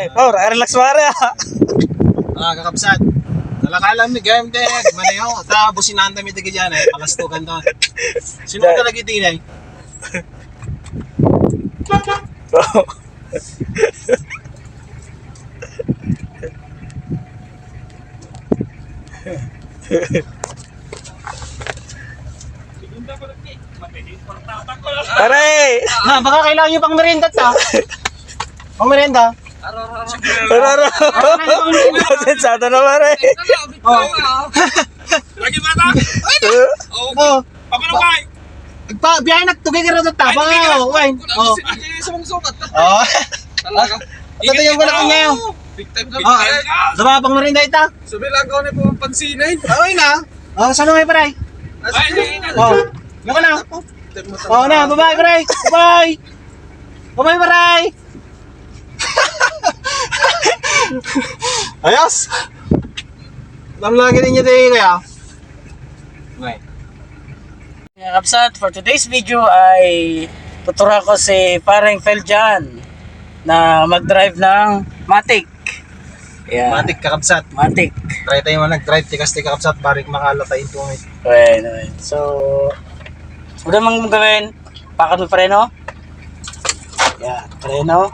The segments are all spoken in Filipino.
Por, relax pare ah. Kakapsat. Nalakalam ni game deg. Manayaw. Ta businan mi degi dyan eh. Palastukan doon. Sino ka lagi tinay? Pare! Baka kailangan nyo pang merienda ta. Pang merienda? Raro! Sensado na pare! Lagi mata. Oo. Papanukay. Biyahe nagtugay ka rin sa taba. Wine. Oo. Sa mga sukat. Oo. Talaga. Ito yung wala ko ngayon. Big time na. Sama pang merienda ita. Sabi lang ko na po pansinin. Okay na. Saan may paray? Yung ka na. Na, bye-bye paray. Bye. Bye-bye paray. Ayos. Alam lagi ninyo tayo kaya. Okay. Mga kapsat, for today's video ay tuturuan ko si Pareng Feljan na mag-drive ng Matic. Yeah. Matik kakapsat. Matic. Try tayo nag-drive. Tikas kakapsat. Barik makala tayo tumit. Okay. So, una mong gawin, pakat mo preno. Yan, preno.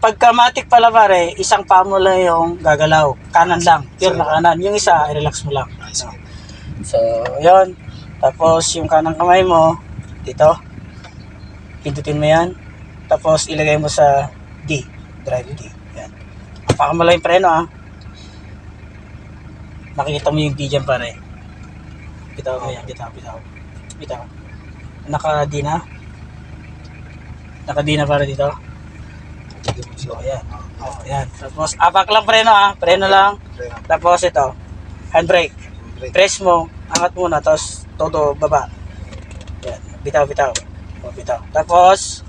Pagka Matic pala pare, isang paa mo lang yung gagalaw. Kanan lang, pure na kanan. Yung isa, relax mo lang. So, yun. Tapos, yung kanang kamay mo, dito. Pindutin mo yan. Tapos, ilagay mo sa D. Drive D. Yan. Pakat mo lang yung preno ah. Nakikita mo yung D dyan pare. Bitaw mo yan, bitaw. Naka-D na. Naka-D na para dito. So, ayan. Ayan. Tapos, apak lang preno ah. Preno lang. Tapos ito, handbrake. Press mo, angat muna, tapos todo baba. Ayan. Bitaw. Bitaw. Tapos,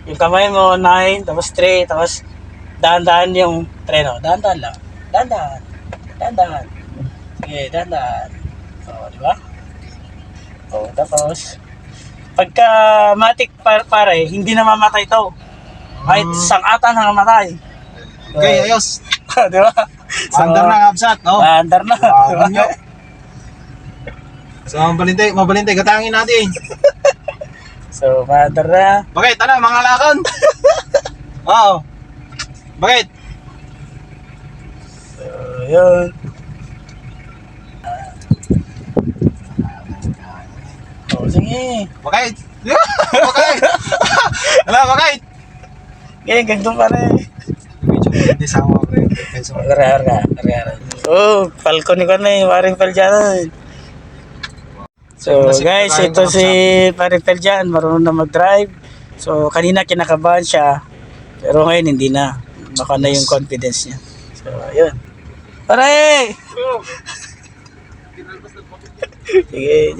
yung kamay mo, 9, tapos 3, tapos dahan-dahan yung preno. Dahan-dahan lang. Dahan-dahan. Sige, dahan-dahan. O, di ba? O, tapos, pagka Matic pare, hindi na mamatay to. Kahit sangatan na namatay. Okay, ayos. Di ba? So, Andar na kakapsat. No? andar na. Wow, nyo. So, mabalintay. Gatangin natin. So, andar na. Bakit? Ano, mga lakon? Oo. Bakit? So, yun. O, sige. Bakit? Bakit? Ano, bakit? Okay, ganito pare. Medyo hindi sama ko rin. Karera. Oh, Falcon ko na yung Pareng Feljan. So guys, ito si Pareng Feljan, marunong na mag-drive. So kanina kinakabahan siya, pero ngayon hindi na. Baka na yung confidence niya. So yun. Pare! Sige.